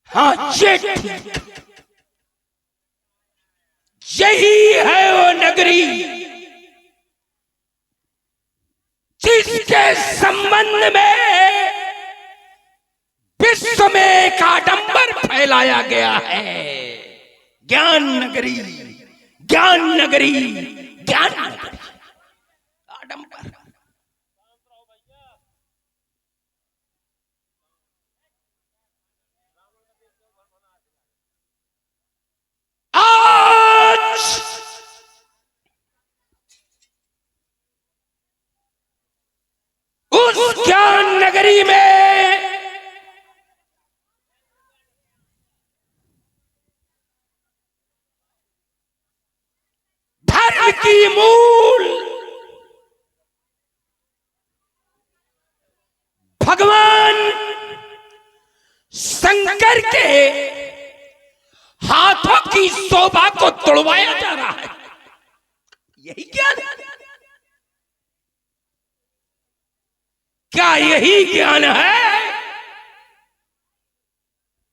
हाँ यही है वो नगरी जिसके संबंध में विश्व में एक आडंबर फैलाया गया है। ज्ञान नगरी, ज्ञान नगरी, ज्ञान नगरी, आडंबर। आज उस ज्ञान नगरी में धर्म की मूल भगवान शंकर के हाथों की शोभा को तोड़वाया जा रहा है। यही ज्ञान है। क्या यही ज्ञान है?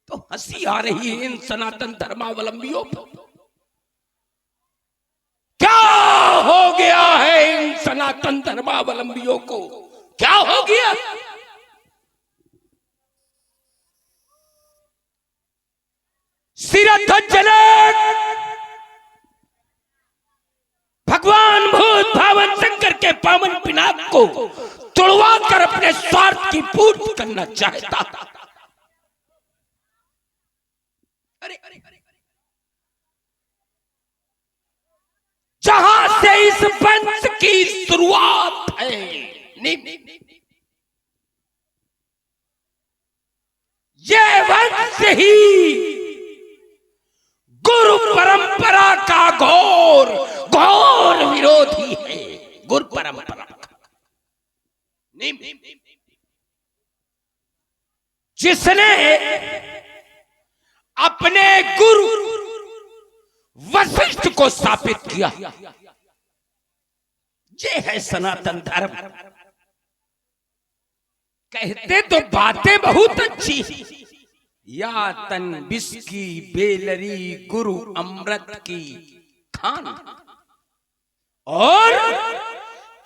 तो हंसी आ रही है इन सनातन धर्मावलंबियों पर। क्या हो गया है इन सनातन धर्मावलंबियों को? क्या हो गया? सिरध्वजनक भगवान भूत भावन शंकर के पावन पिनाक को तोड़वा कर अपने स्वार्थ की पूर्ति करना चाहता था। अरे जहां से इस वंश की शुरुआत है, ये वंश ही गुरु परंपरा का घोर घोर विरोधी है। गुरु परंपरा जिसने अपने गुरु वशिष्ठ को स्थापित किया, ये है सनातन धर्म। कहते तो बातें बहुत अच्छी, या तन विष की बेलरी गुरु अमृत की खान, और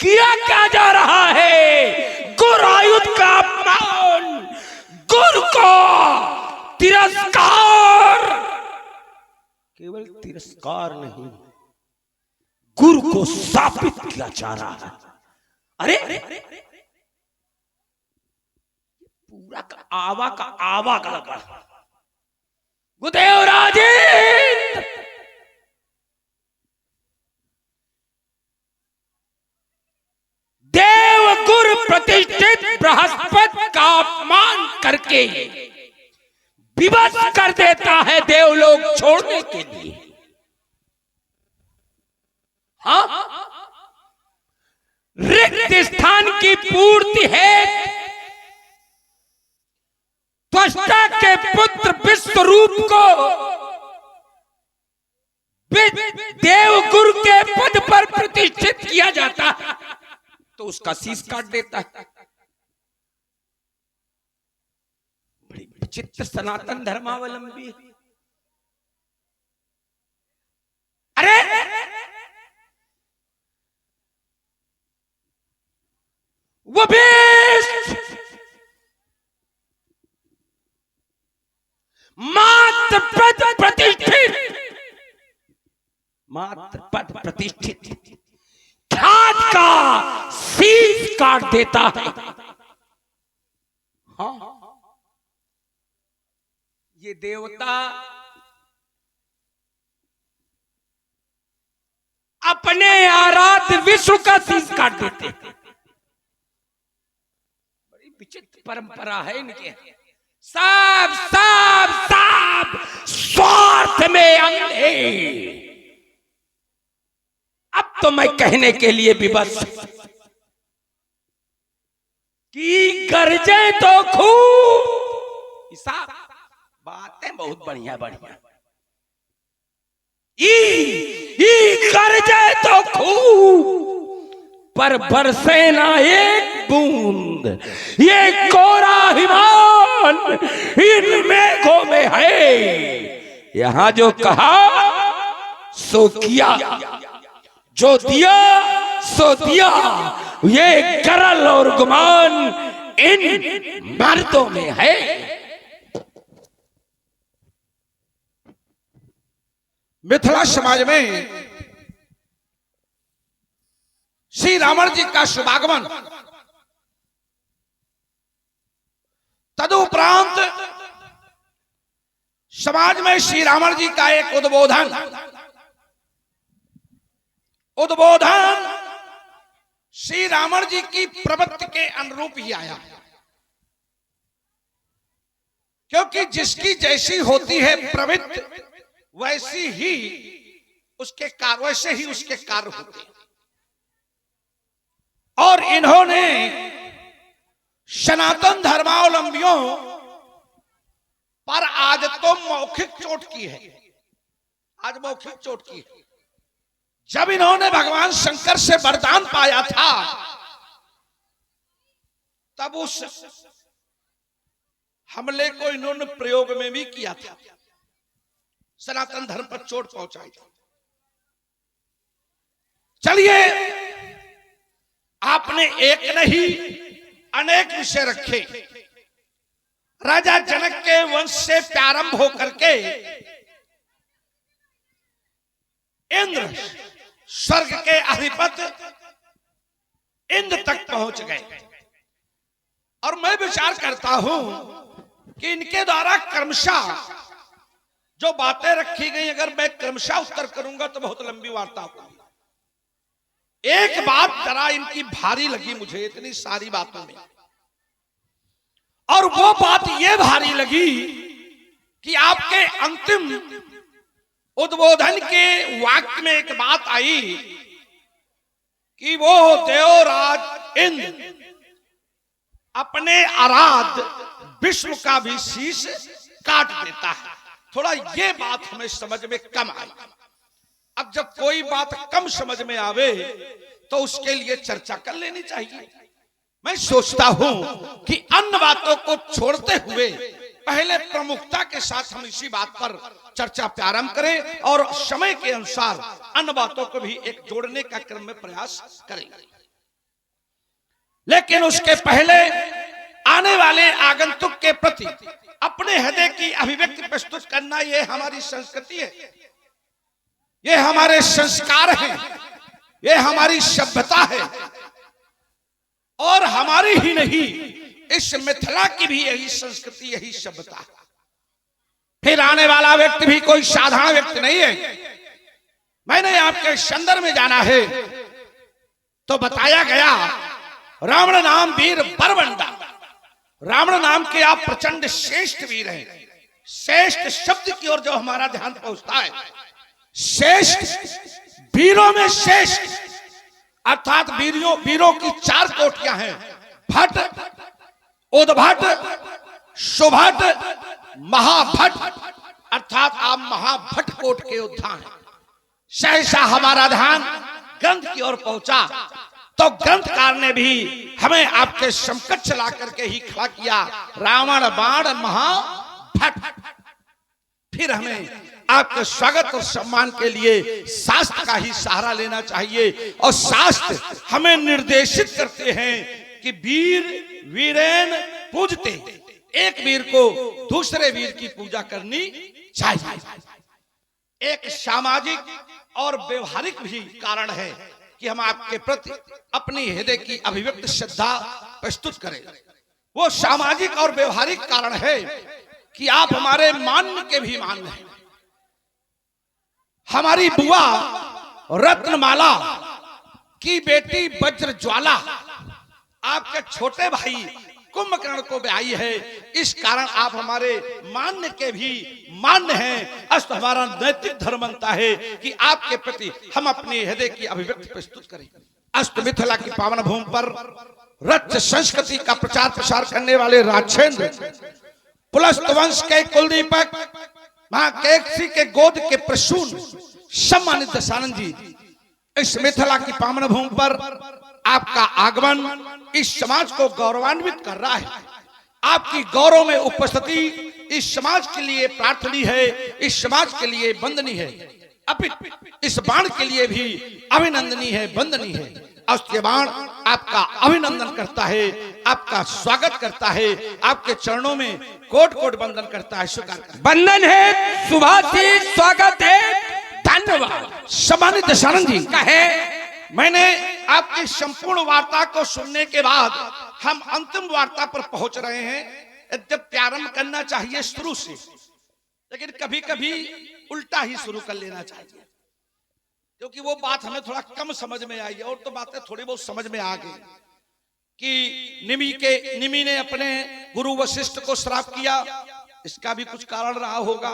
किया क्या जा रहा है? गुरु आयुध का अपमान, गुरु को तिरस्कार, केवल तिरस्कार नहीं, गुरु को स्थापित किया जा रहा है। अरे पूरा का आवा का लगा। गुरुदेव राजेंद्र देव गुरु प्रतिष्ठित बृहस्पति का अपमान करके विवश कर देता है देवलोक छोड़ने के लिए। हाँ, रिक्त स्थान की पूर्ति है त्वष्टा के पुत्र विश्वरूप को देव गुरु के पद पर प्रतिष्ठित किया जाता है, तो उसका शीश काट देता है। बड़ी विचित्र सनातन धर्मावलंबी। अरे वो भी मात्र पद प्रतिष्ठित, मात्र पद प्रतिष्ठित ख्यात का शीश काट देता है। हाँ, ये देवता अपने आराध्य विश्व का शीश काट देते। बड़ी विचित्र परंपरा है इनके। सब सब सब स्वार्थ में अंधे। अब तो मैं कहने के लिए विवश, कि गरजे तो खूब, साहब बातें बहुत बढ़िया बढ़िया, ई गरजे तो खूब पर बरसे ना एक बूंद, ये कोरा हिमान इन मेघों में है। यहां जो कहा सो किया, जो दिया सो दिया, ये करल और गुमान इन मर्दों में है। मिथिला समाज में श्री रावण जी का शुभागमन, तदुपरांत समाज में श्री रावण जी का एक उद्बोधन श्री रावण जी की प्रवृत्ति के अनुरूप ही आया, क्योंकि जिसकी जैसी होती है प्रवृत्ति वैसे ही उसके कार्य होते हैं। और इन्होंने सनातन धर्मावलंबियों पर आज तो मौखिक चोट की है, आज मौखिक चोट की है। जब इन्होंने भगवान शंकर से वरदान पाया था तब उस हमले को इन्होंने प्रयोग में भी किया था, सनातन धर्म पर चोट पहुंचाई थी। चलिए, आपने एक नहीं अनेक विषय रखे। राजा जनक के वंश से प्रारंभ होकर के इंद्र, स्वर्ग के अधिपति इंद्र तक पहुंच गए। और मैं विचार करता हूं कि इनके द्वारा क्रमशः जो बातें रखी गई, अगर मैं क्रमशः उत्तर करूंगा तो बहुत लंबी वार्ता होगी। एक बात जरा इनकी भारी लगी मुझे इतनी सारी बातों में, और वो बात ये भारी लगी कि आपके अंतिम उद्बोधन के वाक्य में एक बात आई कि वो देवराज इंद्र अपने आराध्य विष्णु का भी शीश काट देता है। थोड़ा ये बात हमें समझ में कम आई। अब जब कोई बात कम समझ में आवे तो उसके लिए चर्चा कर लेनी चाहिए। मैं सोचता हूं कि अन्य बातों को छोड़ते हुए पहले प्रमुखता के साथ हम इसी बात पर चर्चा प्रारंभ करें और समय के अनुसार अन्य बातों को भी एक जोड़ने का क्रम में प्रयास करेंगे। लेकिन उसके पहले आने वाले आगंतुक के प्रति अपने हृदय की अभिव्यक्ति प्रस्तुत करना, ये हमारी संस्कृति है, ये हमारे संस्कार हैं, ये हमारी सभ्यता है। और हमारी ही नहीं, इस मिथिला की भी यही संस्कृति, यही सभ्यता है। फिर आने वाला व्यक्ति भी कोई साधारण व्यक्ति नहीं है। मैंने आपके संदर्भ में जाना है तो बताया गया रावण नाम वीर बरबंडा, रावण नाम के आप प्रचंड श्रेष्ठ वीर हैं। श्रेष्ठ शब्द की ओर जो हमारा ध्यान पहुंचता है, श्रेष्ठ वीरों में श्रेष्ठ, अर्थात वीरों की 4 कोटियां हैं, भट्ट, उद्भट, सुभट, महाभट्ट, अर्थात आप महाभट्ट कोट के योद्धा हैं। सहसा हमारा ध्यान ग्रंथ की ओर पहुंचा तो ग्रंथकार ने भी हमें आपके समकक्ष ला करके ही खड़ा किया, रावण बाण महाभट्ट। फिर हमें आपके स्वागत और सम्मान के लिए शास्त्र का ही सहारा लेना चाहिए। और शास्त्र हमें निर्देशित करते हैं कि वीर वीरेन पूजते, एक वीर को दूसरे वीर की पूजा करनी चाहिए। एक सामाजिक और व्यवहारिक भी कारण है कि हम आपके प्रति अपनी हृदय की अभिव्यक्त श्रद्धा प्रस्तुत करें। वो सामाजिक और व्यवहारिक कारण है कि आप हमारे मान्य के भी मान्य हैं। हमारी बुआ रत्नमाला की बेटी वज्रज्वाला आपके छोटे भाई कुंभकर्ण को ब्याही है, इस कारण आप हमारे मान्य के भी मान्य हैं। अस्त हमारा नैतिक धर्म बनता है कि आपके प्रति हम अपने हृदय की अभिव्यक्ति प्रस्तुत करें। अस्त मिथिला की पावन भूमि पर रच संस्कृति का प्रचार प्रसार करने वाले राजेंद्र, पुलस्त वंश के कुलदीपक, मां केकसी के गोद के प्रसून सम्मानित दशानंद जी, इस मिथिला की पावन भूमि पर आपका आगमन इस समाज को गौरवान्वित कर रहा है। आपकी गौरव में उपस्थिति इस समाज के लिए प्रार्थनीय है, इस समाज के लिए वंदनीय है, अपितु इस बाण के लिए भी अभिनंदनीय है, वंदनीय है। उसके बाण आपका अभिनंदन करता है, आपका स्वागत करता है, आपके चरणों में कोट कोट वंदन करता है, स्वीकार करता है। वंदन है, सुभाषित, स्वागत है, धन्यवाद। सम्मानित दशानंद जी, कहे मैंने आपकी संपूर्ण वार्ता को सुनने के बाद हम अंतिम वार्ता पर पहुंच रहे हैं। जब प्रारंभ करना चाहिए शुरू से, लेकिन कभी कभी उल्टा ही शुरू कर लेना चाहिए, क्योंकि वो बात हमें थोड़ा कम समझ में आई और तो बातें थोड़ी बहुत समझ में आ गई कि निमि ने अपने गुरु वशिष्ठ को श्राप किया, इसका भी कुछ कारण रहा होगा।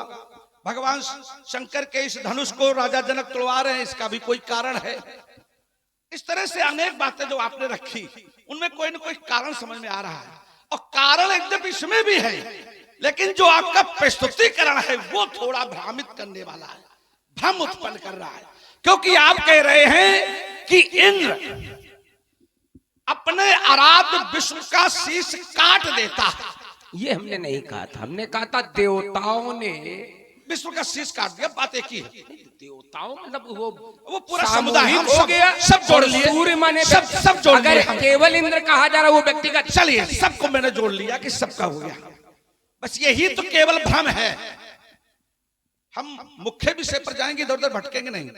भगवान शंकर के इस धनुष को राजा जनक तोड़वा रहे हैं, इसका भी कोई कारण है। इस तरह से अनेक बातें जो आपने रखी, उनमें कोई ना कोई कारण समझ में आ रहा है, और कारण एकदम इसमें भी है, लेकिन जो आपका प्रस्तुतिकरण है वो थोड़ा भ्रमित करने वाला है, भ्रम उत्पन्न कर रहा है। क्योंकि आप कह रहे हैं कि इंद्र अपने आराध्य विष्णु का शीश काट देता है। ये हमने नहीं कहा था, हमने कहा था देवताओं ने विष्णु का शीश काट दिया, बात एक ही है। देवताओं मतलब वो पूरा समुदाय हम हो गया, सब जोड़ लिए, सूर्य माने सब जोड़ लिए। अगर केवल इंद्र कहा जा रहा वो व्यक्तिगत, चलिए सबको मैंने जोड़ लिया कि सबका हो गया। बस यही तो केवल भ्रम है। हम मुख्य विषय पर जाएंगे, इधर उधर भटकेंगे नहीं।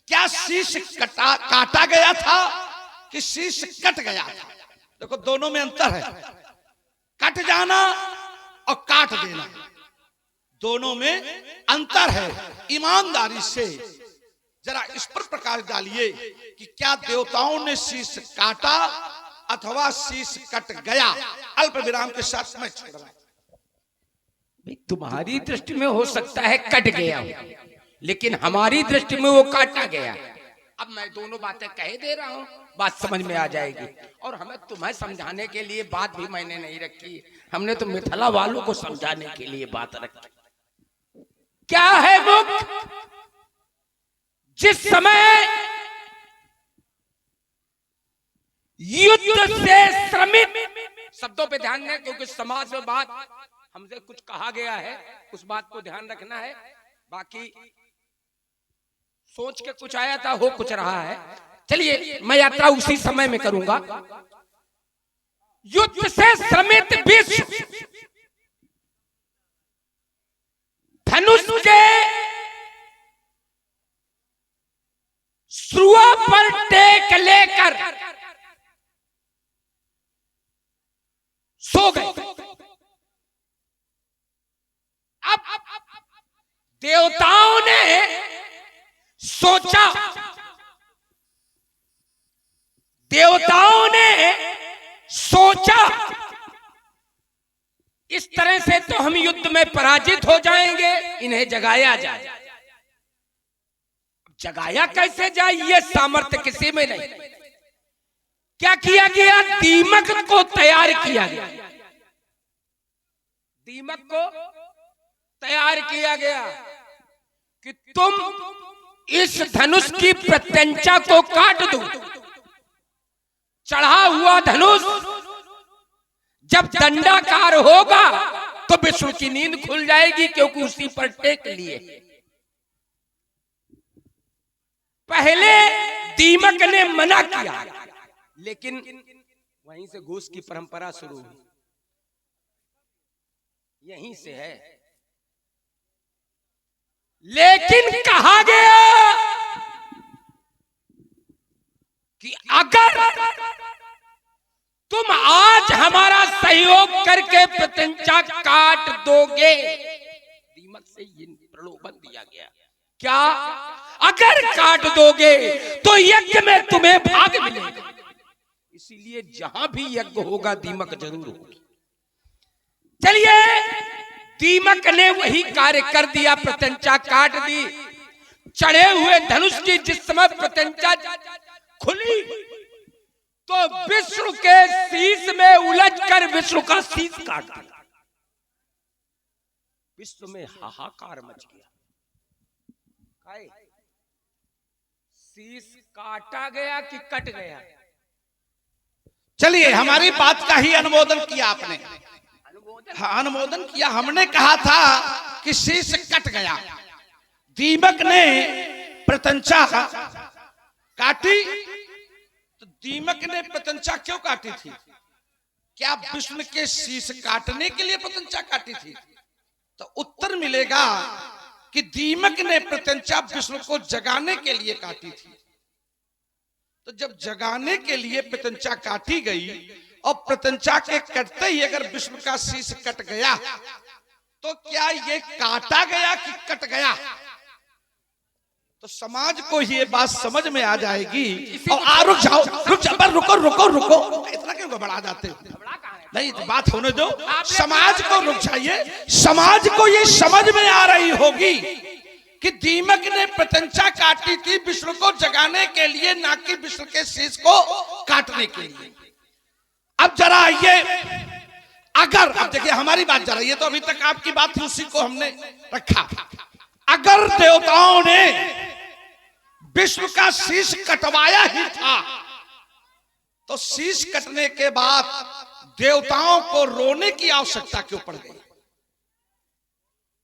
क्या शीश काटा गया था कि शीश कट गया था? देखो दोनों में अंतर है, कट जाना और काट देना, दोनों में अंतर है। ईमानदारी से जरा इस पर प्रकाश डालिए कि क्या देवताओं ने शीश काटा अथवा शीश कट गया? अल्प विराम के साथ मैं छोड़ रहा हूं। तुम्हारी दृष्टि में हो सकता है कट गया हो, लेकिन हमारी दृष्टि में वो काटा गया। अब मैं दोनों बातें कह दे रहा हूं, बात समझ में आ जाएगी। और हमें तुम्हें समझाने के लिए बात भी मैंने नहीं रखी, हमने तो मिथिला वालों को समझाने के लिए बात रखी। क्या है मुख? जिस समय युद्ध से श्रमित, शब्दों पे ध्यान दें क्योंकि समाज में बात हमसे कुछ कहा गया है, उस बात को ध्यान रखना है। बाकी सोच के कुछ आया था, हो कुछ रहा है। चलिए मैं यात्रा उसी समय में करूंगा। युद्ध से श्रमित विश्व धनुष के श्रुआ पर टेक लेकर सो गए। अब देवताओं ने सोचा, इस तरह से तो हम युद्ध में पराजित हो जाएंगे, इन्हें जगाया जाए। जगाया कैसे जाए ये सामर्थ्य किसी में नहीं। क्या किया गया? दीमक को तैयार किया गया, दीमक को तैयार किया गया कि तुम इस धनुष की प्रत्यंचा को काट दो। चढ़ा हुआ धनुष जब दंडाकार होगा तो विष्णु की नींद खुल जाएगी, क्योंकि उसी पर टेक लिए। पहले दीमक ने मना किया, लेकिन वहीं से घूस की परंपरा शुरू हुई, यहीं से है। लेकिन कहा गया कि अगर तुम आज हमारा सहयोग करके प्रत्यंचा काट दोगे, दीमक से ये प्रलोभन दिया गया। क्या? अगर काट दोगे तो यज्ञ में तुम्हें भाग मिलेगा। इसीलिए जहां भी यज्ञ होगा दीमक जरूर होगी। चलिए, दीमक ने वही कार्य कर दिया, प्रत्यंचा काट दी। चढ़े हुए धनुष की जिस समय प्रत्यंचा खुली तो तो विष्णु के शीश में उलझकर विष्णु का शीश काट दिया। विष्णु में हाहाकार मच गया। शीश काटा गया कि कट गया? चलिए, हमारी बात का ही अनुमोदन किया आपने। हाँ, अनुमोदन किया। हमने कहा था कि शीश कट गया। दीमक ने प्रत्यंचा काटी, तो दीमक ने प्रत्यंचा क्यों काटी थी? क्या विष्णु के शीश काटने के लिए प्रत्यंचा काटी थी? तो उत्तर मिलेगा कि दीमक ने प्रत्यंचा विष्णु को जगाने के लिए काटी थी। तो जब जगाने के लिए प्रत्यंचा काटी गई और प्रत्यंचा के कटते ही अगर विष्णु का शीश कट गया, तो क्या ये काटा गया कि कट गया? तो समाज को ये बात समझ में आ जाएगी। और रुक जाओ, रुको, इतना क्यों घबरा जाते हो? नहीं, तो बात होने दो। समाज को रुक जाइए। समाज को ये समझ में आ रही होगी कि दीमक ने प्रत्यंचा काटी थी विष्णु को जगाने के लिए, ना कि विष्णु के शीश को काटने के लिए। अब जरा ये अगर, अब देखिए हमारी बात जरा, ये तो अभी तक आपकी बात थी, उसी को हमने रखा। अगर देवताओं ने विष्णु का शीश कटवाया ही था, तो शीश कटने के बाद देवताओं को रोने की आवश्यकता क्यों पड़ गई?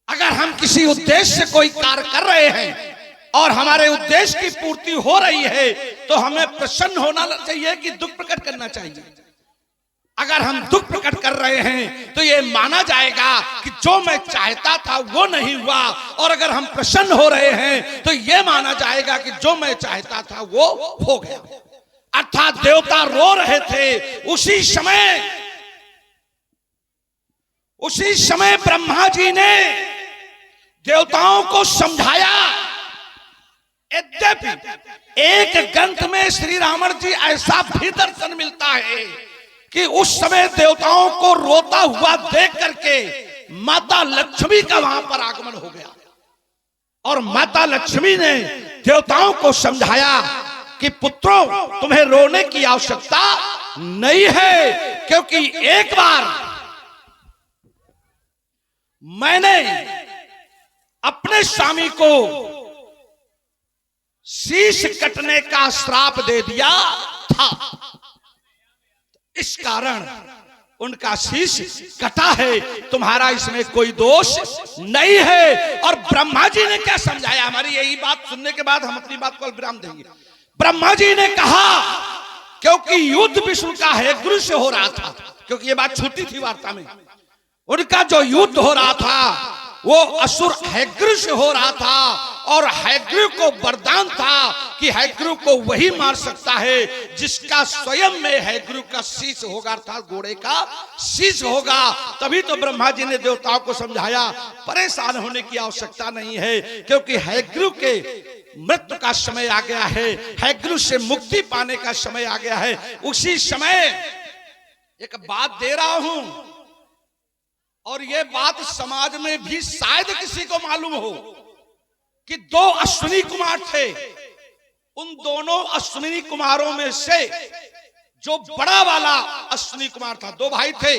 अगर हम किसी उद्देश्य से कोई कार्य कर रहे हैं और हमारे उद्देश्य की पूर्ति हो रही है, तो हमें प्रसन्न होना चाहिए कि दुख प्रकट करना चाहिए? अगर हम दुख प्रकट कर रहे हैं तो ये माना जाएगा कि जो मैं चाहता था वो नहीं हुआ, और अगर हम प्रसन्न हो रहे हैं तो ये माना जाएगा कि जो मैं चाहता था वो हो गया। अर्थात देवता रो रहे थे। उसी समय ब्रह्मा जी ने देवताओं को समझाया। यद्यपि एक ग्रंथ में श्री रावण जी ऐसा भी दर्शन मिलता है कि उस समय देवताओं को रोता हुआ देख करके माता लक्ष्मी का वहां पर आगमन हो गया, और माता लक्ष्मी ने देवताओं को समझाया कि पुत्रों, तुम्हें रोने की आवश्यकता नहीं है, क्योंकि एक बार मैंने अपने स्वामी को शीश कटने का श्राप दे दिया था। इस कारण उनका शीश कटा है, तुम्हारा इसमें कोई दोष नहीं है। और ब्रह्मा जी ने क्या समझाया? हमारी यही बात सुनने के बाद हम अपनी बात को विराम देंगे। ब्रह्मा जी ने कहा, क्योंकि युद्ध विष्णु का हैग्रीव से हो रहा था, क्योंकि ये बात छूटी थी वार्ता में, उनका जो युद्ध हो रहा था वो असुर हैग्रीव से हो रहा था, और हैग्रीव को वरदान था कि हैग्रीव को वही मार सकता है जिसका स्वयं में हैग्रीव का शीश होगा, अर्थात घोड़े का शीश होगा। तभी तो ब्रह्मा जी ने देवताओं को समझाया, परेशान होने की आवश्यकता नहीं है, क्योंकि हैग्रीव के मृत्यु का समय आ गया है, हैग्रीव से मुक्ति पाने का समय आ गया है। उसी समय एक बात दे रहा हूं, और यह बात समाज में भी शायद किसी को मालूम हो कि दो अश्विनी कुमार थे। उन दोनों अश्विनी कुमारों में से जो बड़ा वाला अश्विनी कुमार था, दो भाई थे,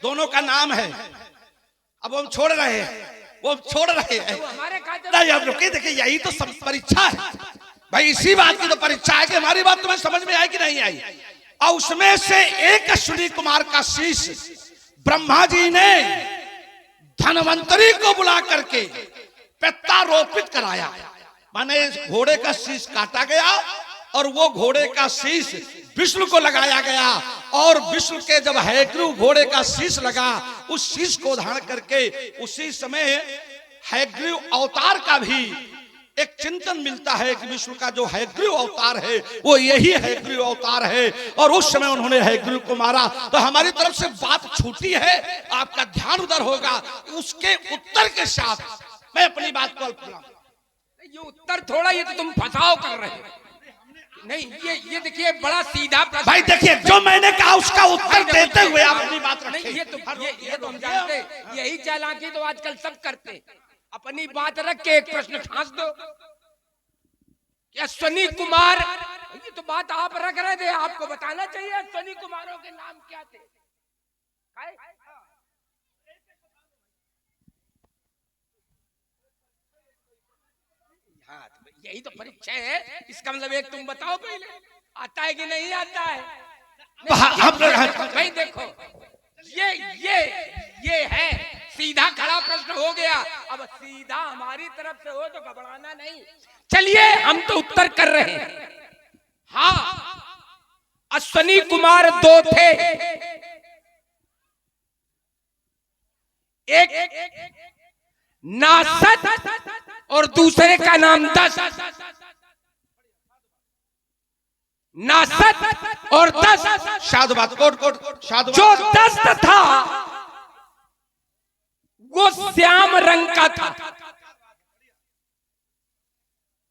दोनों का नाम है, अब हम छोड़ रहे हैं, नहीं अब रुके, देखिए यही तो सब परीक्षा है भाई, इसी बात की तो परीक्षा है कि हमारी बात तुम्हें समझ में आई कि नहीं आई। और उसमें से एक अश्विनी कुमार का शीश ब्रह्मा जी ने धनवंतरी को बुला करके प्रत्यारोपित कराया, माने घोड़े का शीश काटा गया और वो घोड़े का शीश विष्णु को लगाया गया। और विष्णु के जब हैग्रीव घोड़े का शीश लगा, उस शीश को धारण करके उसी समय हैग्रीव अवतार का भी एक चिंतन मिलता है कि विष्णु का जो हैग्रीव अवतार है वो यही हैग्रीव अवतार है, और उस समय उन्होंने हैग्रीव को मारा। तो हमारी तरफ से बात छूटी है, आपका ध्यान उधर होगा। उसके उत्तर के साथ मैं अपनी बात को ये उत्तर थोड़ा, ये तो तुम फसाव कर रहे हो। नहीं, ये देखिए बड़ा सीधा प्रश्न भाई, देखिए जो मैंने कहा उसका उत्तर देते हुए आप अपनी बात रखें। नहीं, ये तो हम जानते, यही चालाकी तो आजकल सब करते, अपनी बात रख के एक प्रश्न ठांस दो। क्या अश्विनी कुमार, ये तो बात आप रख रहे थे, आपको बताना चाहिए अश्विनी कुमारों के नाम क्या थे। हाँ, तो यही तो परीक्षा है। इसका मतलब एक तुम बताओ पहले, आता है कि नहीं आता है। भाई देखो, ये है सीधा खड़ा प्रश्न हो गया। अब सीधा हमारी तरफ से हो तो घबराना नहीं। चलिए हम तो उत्तर कर रहे हैं। हाँ, अश्विनी कुमार दो थे, एक नासद और दूसरे का नाम दस। नासद और दस, साधुवाद कोट साधुवाद। जो दस्त था वो श्याम रंग का था,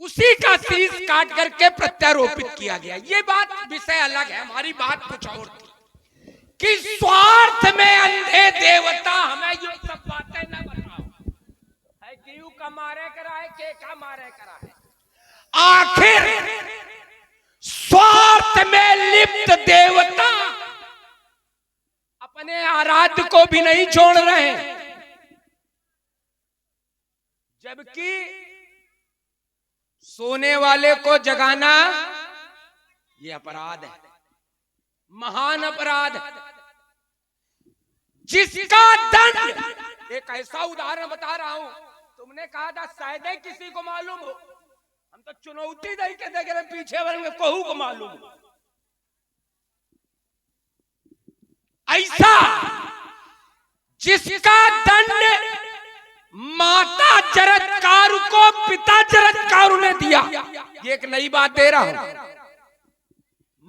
उसी का शीश काट करके प्रत्यारोपित किया गया। ये बात विषय अलग है, हमारी बात कुछ और थी कि स्वार्थ में अंधे देवता हमें ये सब बातें न बताओ। है क्यों का मारे करा है, के का मारे करा है। आखिर स्वार्थ में लिप्त देवता अपने आराध्य को भी नहीं छोड़ रहे, जबकि सोने वाले को जगाना ये अपराध है, महान अपराध है, जिसका दंड। एक ऐसा उदाहरण बता रहा हूं, तुमने कहा था शायद ही किसी को मालूम हो, हम तो चुनौती दे के देख रहे पीछे वाले में कहू को मालूम हो। ऐसा जिसका दंड माता जरत्कार को पिता जरत्कार ने दिया। ये एक नई बात दे रहा हूं,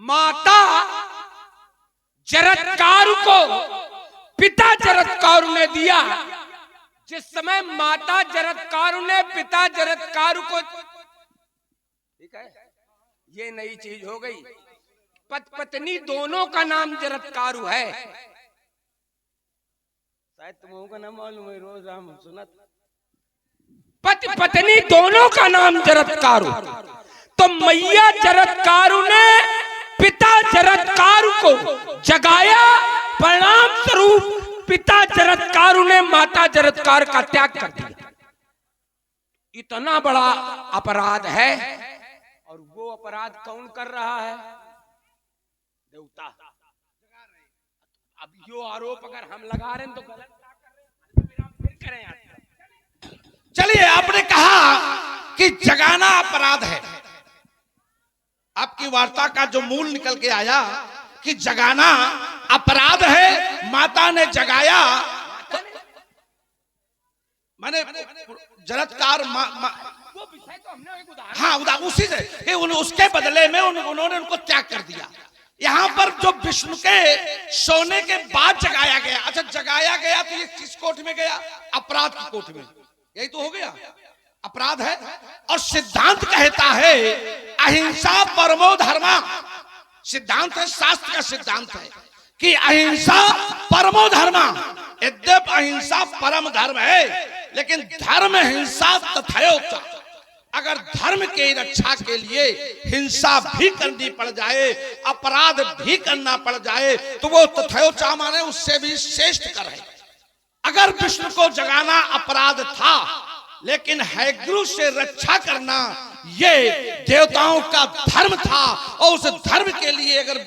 माता जरत्कार को पिता जरत्कार ने दिया। जिस समय माता जरत्कार ने पिता जरत्कार को, ठीक है, ये नई चीज हो गई। पत्नी दोनों का नाम जरत्कारु है, शायद तुमको का नाम मालूम है, रोज हम सुनत। पति पत्नी दोनों का नाम जरत्कारु। तो मैया जरत्कारु ने पिता जरत्कारु को जगाया, परिणाम स्वरूप पिता जरत्कारु ने माता जरत्कार का त्याग कर दिया। इतना बड़ा अपराध है, और वो अपराध कौन कर रहा है? देवता। अब यो आरोप अगर हम लगा रहे हैं तो गलत फिर करें। चलिए, आपने कहा कि जगाना अपराध है। आपकी वार्ता का जो मूल निकल के आया कि जगाना अपराध है, माता ने जगाया। मैंने जरत्कार वो विषय तो हमने एक उदाहरण, हाँ उसी से उसके बदले में उन्होंने उनको त्याग कर दिया। यहाँ पर जो विष्णु के सोने के बाद जगाया गया, अच्छा जगाया गया तो ये किस कोर्ट में गया? अपराध की कोर्ट में। यही तो हो गया, अपराध है। और सिद्धांत कहता है अहिंसा परमो धर्मा। सिद्धांत है, शास्त्र का सिद्धांत है कि अहिंसा परमो धर्मा। यद्यप अहिंसा परम धर्म है, लेकिन धर्म हिंसा तथयोक्ता। अगर धर्म की रक्षा के लिए हिंसा भी करनी पड़ जाए, अपराध भी करना पड़ जाए, तो वो तथयोक्ता माने उससे भी श्रेष्ठ कर है। अगर विष्णु को जगाना अपराध था, लेकिन हैग्रु से रक्षा करना ये देवताओं का धर्म था, और उस धर्म के लिए अगर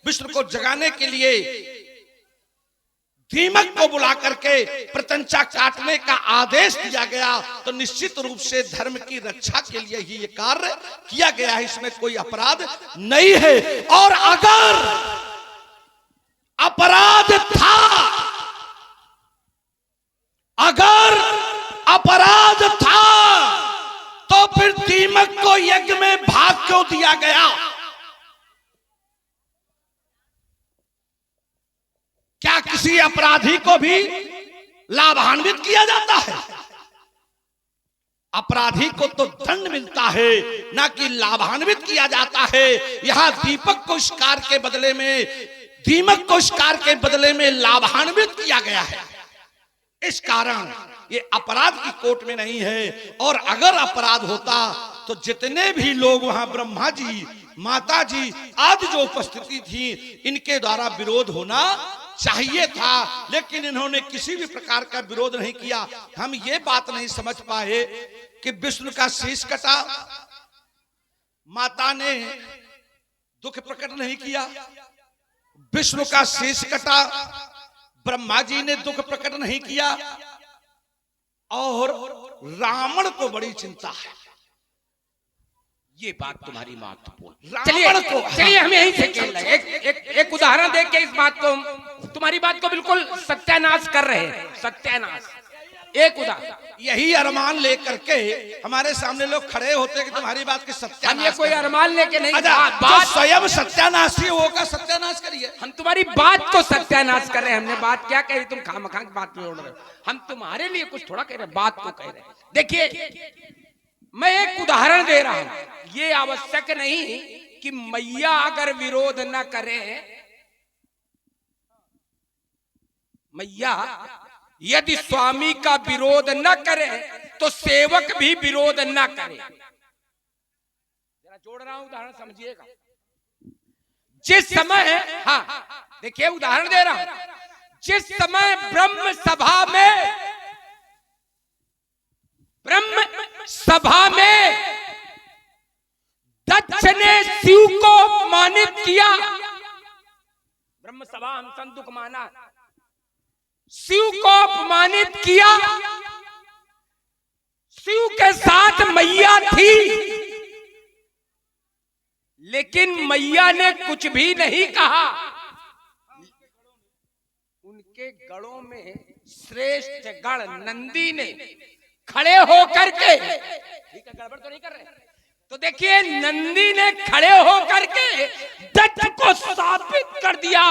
विष्णु को जगाने के लिए दीमक को बुला करके प्रत्यंचा काटने का आदेश दिया गया, तो निश्चित रूप से धर्म की रक्षा के लिए ही ये कार्य किया गया है, इसमें कोई अपराध नहीं है। और अगर अपराध था, अगर अपराध था, तो फिर दीमक को यज्ञ में भाग क्यों दिया गया? क्या किसी अपराधी को भी लाभान्वित किया जाता है? अपराधी को तो दंड मिलता है, ना कि लाभान्वित किया जाता है। यहां दीपक को इस कार्य के बदले में, दीमक को इस कार्य के बदले में लाभान्वित किया गया है। इस कारण ये अपराध की कोर्ट में नहीं है। और अगर अपराध होता तो जितने भी लोग वहां ब्रह्मा जी माता जी आदि जो उपस्थिति थी, इनके द्वारा विरोध होना चाहिए था, लेकिन इन्होंने किसी भी प्रकार का विरोध नहीं किया। हम ये बात नहीं समझ पाए कि विष्णु का शीश कटा, माता ने दुख प्रकट नहीं किया। विष्णु का शीश कटा, ब्रह्मा जी ने दुख प्रकट नहीं किया। और रावण को बड़ी चिंता है। ये बात तुम्हारी महत्वपूर्ण। रावण को चलिए हम यहीं से खेल रहे हैं। एक उदाहरण देख के इस बात को, तुम्हारी बात को बिल्कुल सत्यानाश कर रहे हैं। सत्यानाश, एक उदाहरण। यही अरमान लेकर के हमारे सामने लोग खड़े होते कि तुम्हारी बात की सत्यानाश। हम ये कोई अरमान लेके नहीं, बात स्वयं सत्यानाशी होगा, सत्यानाश करिए। हम तुम्हारी बात को सत्यानाश कर रहे हैं। हमने बात क्या कही, तुम खामखा की बात में उड़ रहे हो। हम तुम्हारे लिए कुछ थोड़ा कह रहे हैं, बात को कह रहे हैं। देखिए मैं एक उदाहरण दे रहा हूं। ये आवश्यक नहीं कि मैया अगर विरोध न करे, मैया यदि स्वामी का विरोध न करे तो सेवक भी विरोध न करे। जरा जोड़ रहा हूं, उदाहरण समझिएगा। जिस समय, हाँ देखिए उदाहरण दे रहा हूं, जिस समय ब्रह्म सभा में दक्ष ने शिव को अपमानित किया। ब्रह्म सभा हम संतुक माना, शिव को अपमानित किया। शिव के साथ मैया थी, लेकिन मैया ने कुछ भी नहीं कहा। उनके गणों में श्रेष्ठ गण नंदी ने खड़े होकर के, ठीक है गड़बड़ तो नहीं कर रहे, तो देखिए नंदी ने खड़े होकर के दत्त को साबित कर दिया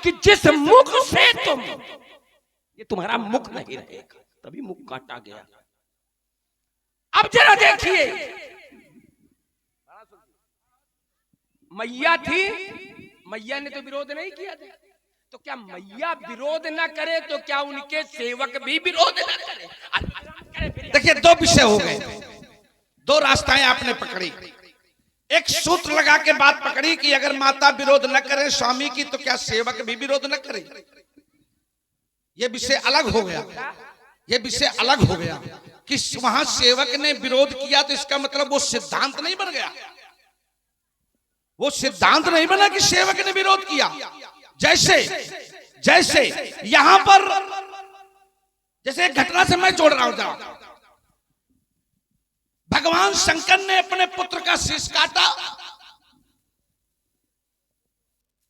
कि जिस मुख से तुम, ये तुम्हारा मुख नहीं रहेगा, तभी मुख काटा गया। अब जरा देखिए, मैया थी, मैया ने तो विरोध नहीं किया था, तो क्या मैया विरोध न करे तो क्या उनके सेवक भी विरोध न करें? देखिए दो विषय हो गए, दो रास्ताएं आपने पकड़ी। एक सूत्र लगा के बात पकड़ी कि अगर माता विरोध न करे स्वामी की तो क्या सेवक भी विरोध न करे। ये विषय अलग हो गया, ये विषय अलग हो गया कि वहां सेवक ने विरोध किया तो इसका मतलब वो सिद्धांत नहीं बन गया। वो सिद्धांत नहीं बना कि सेवक ने विरोध किया। जैसे यहां पर, जैसे एक घटना से मैं जोड़ रहा हूं, भगवान शंकर ने अपने पुत्र का शीश काटा,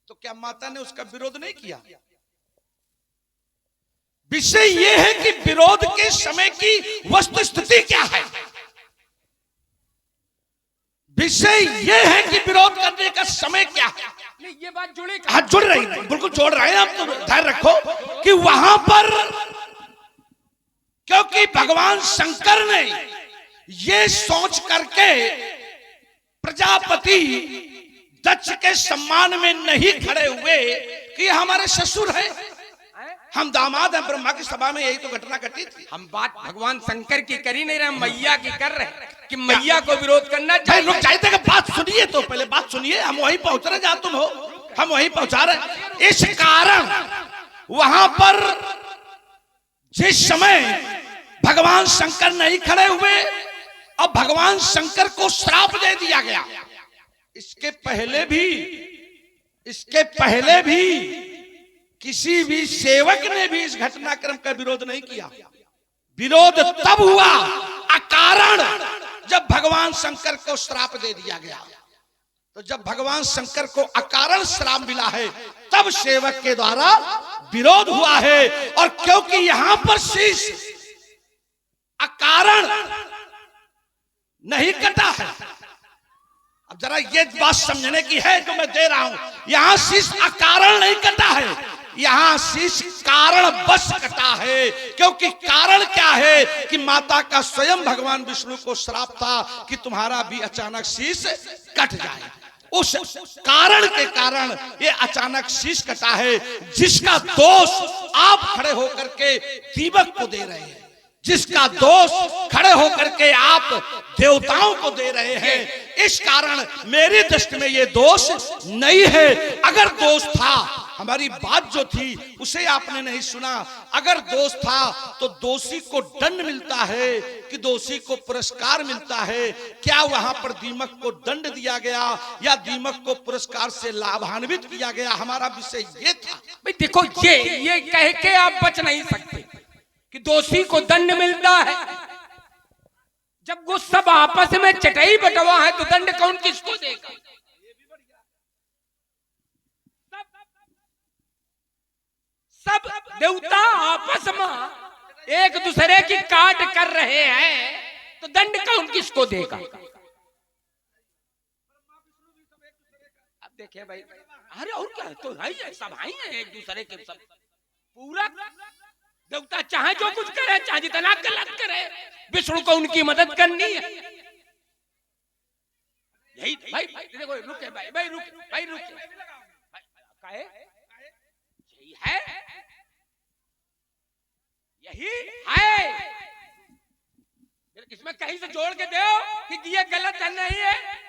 तो क्या माता ने उसका विरोध नहीं किया? विषय यह है कि विरोध के समय की वस्तु स्थिति क्या है। विषय यह है कि विरोध करने का समय क्या है। ये बात जुड़ी, हाँ जुड़ रही, बिल्कुल जोड़ रहे हैं आप, तो ध्यान रखो कि वहां पर क्योंकि भगवान शंकर ने ये सोच करके प्रजापति दक्ष के सम्मान में नहीं खड़े हुए कि हमारे ससुर हैं, हम दामाद हैं। ब्रह्मा की सभा में यही तो घटना घटी थी। हम बात भगवान शंकर की कर ही नहीं रहे, मैया की कर रहे कि मैया को विरोध करना चाहिए। लोग चाहते हैं कि बात सुनिए, तो पहले बात सुनिए, हम वहीं पहुंच रहे जहां तुम हो, हम वहीं पहुंचा रहे। इस कारण वहां पर जिस समय भगवान शंकर नहीं खड़े हुए और भगवान शंकर को श्राप दे दिया गया। इसके पहले भी किसी भी सेवक ने भी इस घटनाक्रम का विरोध नहीं किया। विरोध तब हुआ अकारण जब भगवान शंकर को श्राप दे दिया गया। तो जब भगवान शंकर को अकारण श्राप मिला है तब सेवक के द्वारा विरोध हुआ है। और क्योंकि यहां पर शीश अकारण नहीं कटा है, अब जरा ये बात समझने की है जो मैं दे रहा हूं। यहां शीश अकारण नहीं कटा है, यहां शीश कारण बस कटा है। क्योंकि कारण क्या है कि माता का स्वयं भगवान विष्णु को श्राप था कि तुम्हारा भी अचानक शीश कट जाए। उस कारण के कारण ये अचानक शीश कटा है, जिसका दोष आप खड़े होकर के दीपक को दे रहे हैं, जिसका दोष खड़े होकर के आप देवताओं को दे रहे हैं। इस कारण मेरी दृष्टि में ये दोष नहीं है। अगर दोष था, हमारी बात जो थी उसे आपने नहीं सुना। अगर दोष था तो दोषी को दंड मिलता है कि दोषी को पुरस्कार मिलता है? क्या वहां पर दीमक को दंड दिया गया या दीमक को पुरस्कार से लाभान्वित किया गया? हमारा विषय ये था। भाई देखो, ये कह के आप बच नहीं सकते कि दोषी को दंड मिलता है। जब वो सब आपस में चटाई बटवा है तो दंड कौन किसको देगा? सब देवता आपस में एक दूसरे की काट कर रहे हैं तो दंड कौन किसको देगा? अब देखिए भाई, अरे और क्या है, तो है सब भाई है एक दूसरे के, सब पूरा देवता चाहे जो कुछ करे, चाहे जितना गलत करे, विष्णु को उनकी मदद करनी है। यही भाई देखो, रुके भाई रुके यही है। इसमें कहीं से जोड़ के दो कि ये गलत है, नहीं है।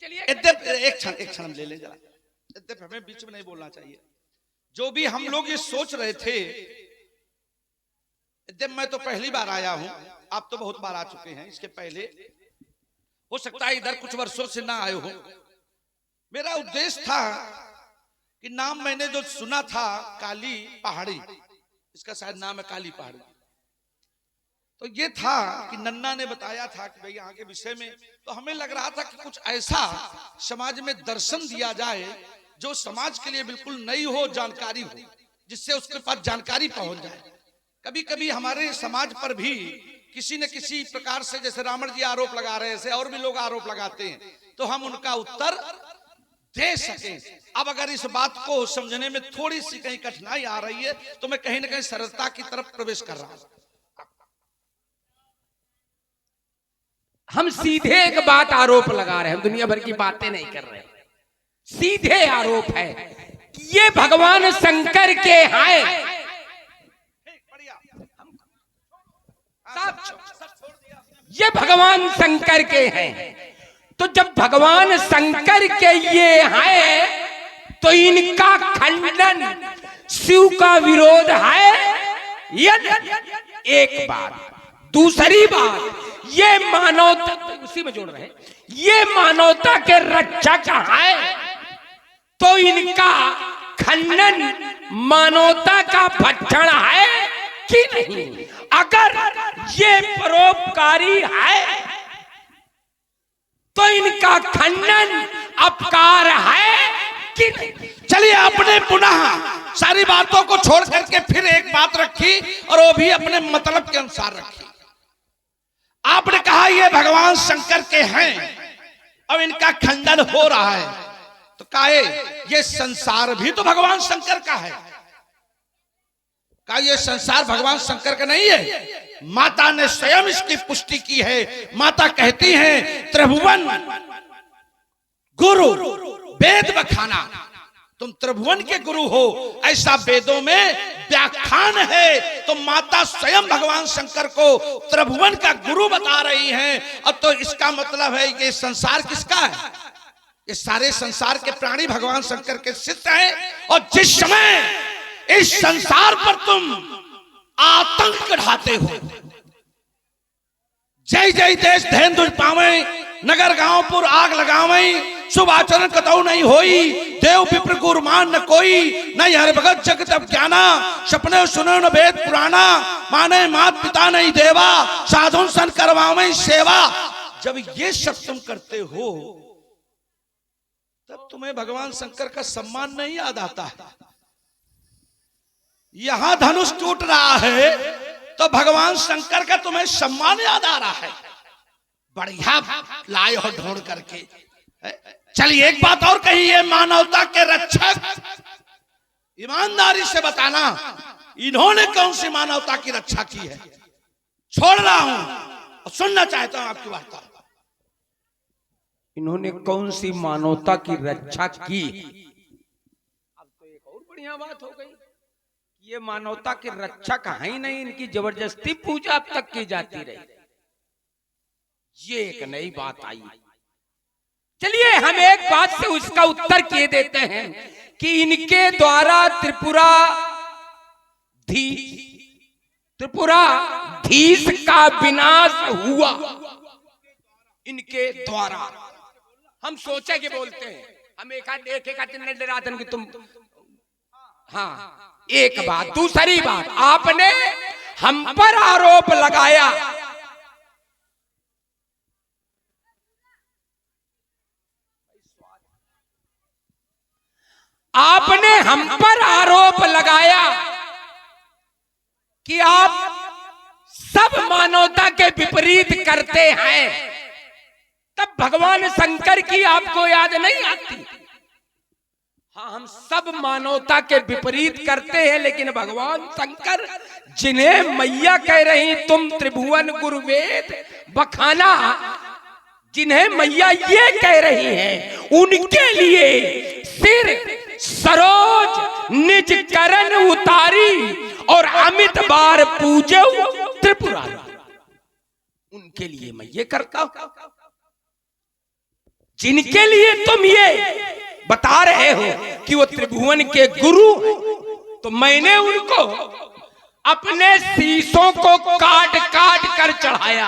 एक क्षण ले लें जरा, हमें बीच में नहीं बोलना चाहिए। जो भी हम लोग ये सोच रहे थे, मैं तो पहली बार आया हूं, आप तो बहुत बार आ चुके हैं इसके पहले। हो सकता है इधर कुछ वर्षों से ना आए हो। मेरा उद्देश्य था कि नाम मैंने जो सुना था काली पहाड़ी, इसका शायद नाम है काली पहाड़ी, तो ये था कि नन्ना ने बताया था कि भाई यहाँ के विषय में, तो हमें लग रहा था कि कुछ ऐसा समाज में दर्शन दिया जाए जो समाज के लिए बिल्कुल नई हो, जानकारी हो, जिससे उसके पास जानकारी पहुंच जाए। कभी कभी हमारे समाज पर भी किसी न किसी प्रकार से, जैसे रावण जी आरोप लगा रहे हैं, और भी लोग आरोप लगाते हैं, तो हम उनका उत्तर दे सके। अब अगर इस बात को समझने में थोड़ी सी कहीं कठिनाई आ रही है तो मैं कहीं ना कहीं सरलता की तरफ प्रवेश कर रहा हूं। हम सीधे एक बात आरोप लगा रहे हैं, हम दुनिया भर की बातें नहीं कर रहे। सीधे आरोप है कि ये भगवान शंकर के हैं। ये भगवान शंकर के हैं, तो जब भगवान शंकर के ये हैं तो इनका खंडन शिव का विरोध है। एक बात। दूसरी बात, ये मानवता, उसी में जोड़ रहे हैं, ये मानवता के रक्षक है, तो इनका खंडन मानवता का भक्षण है कि नहीं? अगर ये परोपकारी है तो इनका खंडन अपकार है कि नहीं? चलिए, आपने पुनः सारी बातों को छोड़ करके फिर एक बात रखी, और वो भी अपने मतलब के अनुसार रखी। आपने कहा ये भगवान शंकर के हैं, अब इनका खंडन हो रहा है, तो काहे ये संसार भी तो भगवान शंकर का है। का ये संसार भगवान शंकर का नहीं है? माता ने स्वयं इसकी पुष्टि की है। माता कहती हैं, त्रिभुवन गुरु वेद बखाना, तुम त्रिभुवन के गुरु हो, ऐसा वेदों में व्याख्यान है। तो माता स्वयं भगवान शंकर को त्रिभुवन का गुरु बता रही हैं। अब तो इसका मतलब है कि संसार किसका है? ये सारे संसार के प्राणी भगवान शंकर के शिष्य हैं। और जिस समय इस संसार पर तुम आतंक ढाते हो, जय जय देश धैन दुज पावे, नगर गांवपुर आग लगावे, शुभ आचरण कतौ नहीं होई, देव विप्र गुरमान न कोई, नहीं हर भगत जग तब ज्ञाना, सपने सुनो न वेद पुराना, माने मात पिता नहीं देवा, साधुन सन करवावे सेवा। जब ये सब तुम करते हो तब तुम्हें भगवान शंकर का सम्मान नहीं याद आता है। यहां धनुष टूट रहा है तो भगवान शंकर का तुम्हें सम्मान याद आ रहा है। बढ़िया लाए हो ढूंढ करके। चलिए एक बात और कही है, मानवता के रक्षक, ईमानदारी से बताना इन्होंने कौन सी मानवता की रक्षा की है। छोड़ रहा हूं और सुनना चाहता हूं आपकी वार्ता। इन्होंने कौन सी मानवता की रक्षा की? अब तो एक और बढ़िया बात हो गई, ये मानवता की रक्षक है ही नहीं, इनकी जबरदस्ती पूजा अब तक की जाती रही। ये एक नई बात आई। चलिए हम एक बात से उसका उत्तर किए देते हैं कि इनके द्वारा त्रिपुराधीश का विनाश हुआ, इनके द्वारा। हम सोचे कि बोलते हैं, हम एक दिन डरातन कि तुम, हाँ एक बात। दूसरी बात, आपने हम पर आरोप लगाया, आपने हम पर आरोप लगाया कि आप सब मानवता के विपरीत करते हैं। तब भगवान शंकर की आपको याद नहीं आती? हाँ, हम सब मानवता के विपरीत करते हैं, लेकिन भगवान शंकर जिन्हें मैया कह रही तुम त्रिभुवन गुरुवेद बखाना, जिन्हें मैया ये कह रही हैं, उनके लिए सिर सरोज निज करण उतारी और अमित बार पूजे त्रिपुरारी। उनके लिए मैं ये करता हूं, जिनके लिए तुम ये बता रहे हो कि वो त्रिभुवन के गुरु, तो मैंने उनको अपने शीशों को काट काट कर चढ़ाया।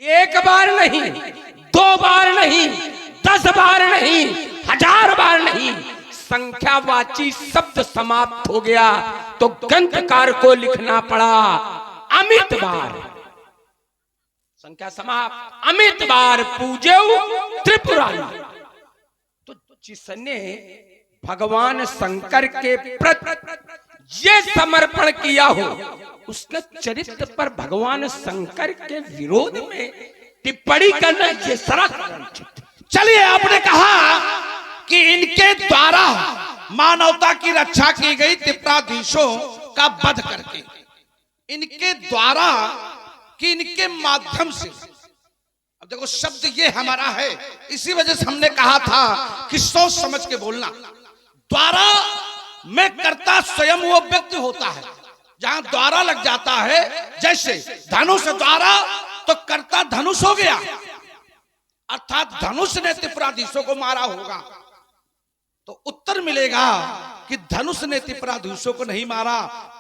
एक बार नहीं, 2 बार नहीं, 10 बार नहीं, 1000 बार नहीं, संख्यावाची शब्द समाप्त हो गया तो ग्रंथकार को लिखना पड़ा अमित बार। संख्या समाप्त, अमित बार पूजे त्रिपुरारी। तो जिसने भगवान शंकर के प्रति ये समर्पण किया हो, उसके चरित्र पर भगवान शंकर के विरोध में टिप्पणी करना ये सरासर। चलिए, आपने कहा कि इनके द्वारा मानवता की रक्षा की गई त्रिपुराधीशों का वध करके, इनके द्वारा कि इनके माध्यम से। अब देखो, शब्द ये हमारा है, इसी वजह से हमने कहा था कि सोच समझ के बोलना। द्वारा में कर्ता स्वयं वो व्यक्ति होता है। जहां द्वारा लग जाता है, जैसे धनुष द्वारा, तो कर्ता धनुष हो गया, अर्थात धनुष ने त्रिपुराधीशों को मारा होगा। तो उत्तर मिलेगा कि धनुष ने त्रिपुराधीशों को नहीं मारा,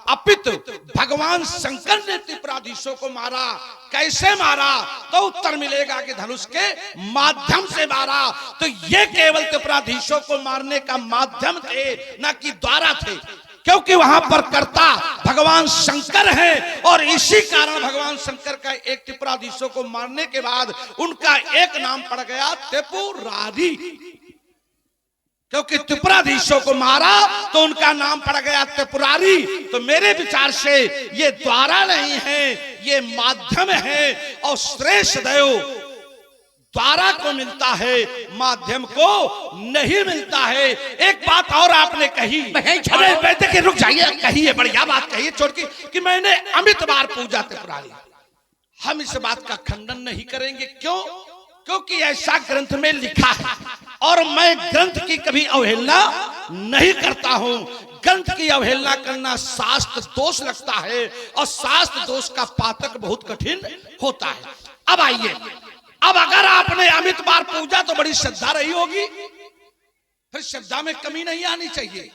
अपितु भगवान शंकर ने त्रिपुराधीशों को मारा। कैसे मारा? तो उत्तर मिलेगा कि धनुष के माध्यम से मारा। तो ये केवल त्रिपुराधीशों को मारने का माध्यम थे, न कि द्वारा थे, क्योंकि वहां पर कर्ता भगवान शंकर हैं। और इसी कारण भगवान शंकर का एक त्रिपुराधीशों को मारने के बाद उनका एक नाम पड़ गया त्रिपुरारी, क्योंकि त्रिपुराधीशों को मारा तो उनका नाम पड़ गया त्रिपुरारी। तो मेरे विचार से ये द्वारा नहीं है, ये माध्यम है। और श्रेष्ठ देव द्वारा को मिलता है, माध्यम को नहीं मिलता है। एक बात और आपने कही, देखिए रुक जाइए, कही है, बढ़िया बात कही है छोड़ कि मैंने अमित बार पूजा त्रिपुरारी। हम इस बात का खंडन नहीं करेंगे। क्यों? क्योंकि ऐसा ग्रंथ में लिखा है और मैं ग्रंथ की कभी अवहेलना नहीं करता हूं। ग्रंथ की अवहेलना करना शास्त्र दोष लगता है और शास्त्र दोष का पातक बहुत कठिन होता है। अब आइए, अब अगर आपने अमित बार पूजा तो बड़ी श्रद्धा रही होगी, फिर श्रद्धा में कमी नहीं आनी चाहिए।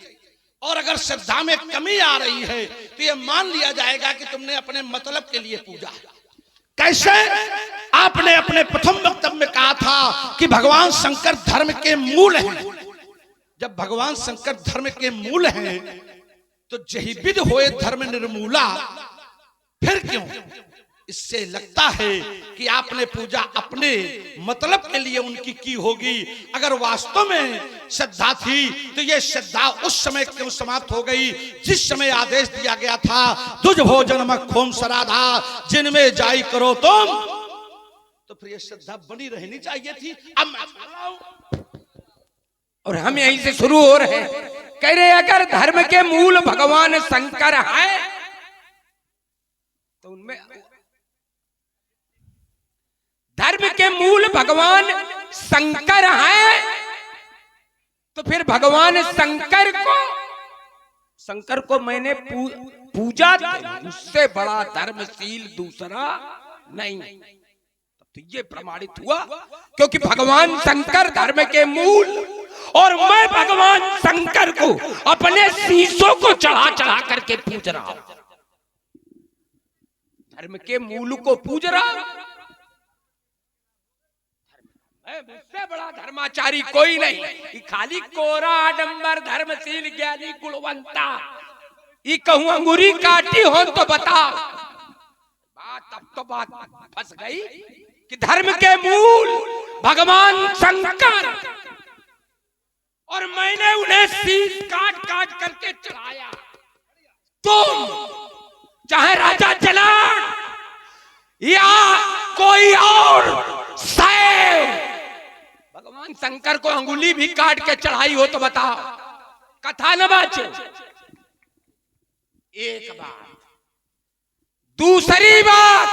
और अगर श्रद्धा में कमी आ रही है तो यह मान लिया जाएगा कि तुमने अपने मतलब के लिए पूजा है। कैसे? आपने अपने प्रथम वक्तव्य में कहा था कि भगवान शंकर धर्म के मूल हैं। जब भगवान शंकर धर्म के मूल हैं तो जही विध होए धर्म निर्मूला, फिर क्यों? इससे लगता है कि आपने पूजा अपने मतलब के लिए उनकी की होगी। अगर वास्तव में श्रद्धा थी तो ये श्रद्धा उस समय क्यों समाप्त हो गई जिस समय आदेश दिया गया था, दुज भोजन मखोम सराधा, जिनमें जाई करो तुम तो फिर ये श्रद्धा बनी रहनी चाहिए थी। अब मैं बोल रहा हूं, और हम यहीं से शुरू हो रहे हैं। कह रहे अगर धर्म के मूल भगवान शंकर है तो उनमें धर्म के मूल भगवान शंकर है तो फिर भगवान शंकर को मैंने पूजा, उससे बड़ा धर्मशील दूसरा नहीं। तो ये प्रमाणित हुआ क्योंकि भगवान शंकर धर्म के मूल, और मैं भगवान शंकर को अपने शीशों को चढ़ा चढ़ा करके पूज रहा हूं। धर्म के मूल को पूज रहा हूं। मुझसे बड़ा धर्माचारी कोई नहीं। ये खाली कोरा आडंबर धर्मशील ज्ञानी गुणवंता, ये कहूं अंगूरी काटी हो तो बता। बात अब तो बात फंस गई कि धर्म के मूल भगवान शंकर, और मैंने उन्हें शीश काट काट करके चढ़ाया। तुम चाहे राजा जनक या कोई और शैव भगवान शंकर को अंगुली भी काट के चढ़ाई हो तो बताओ, कथा न बाचो। एक बात। दूसरी बात,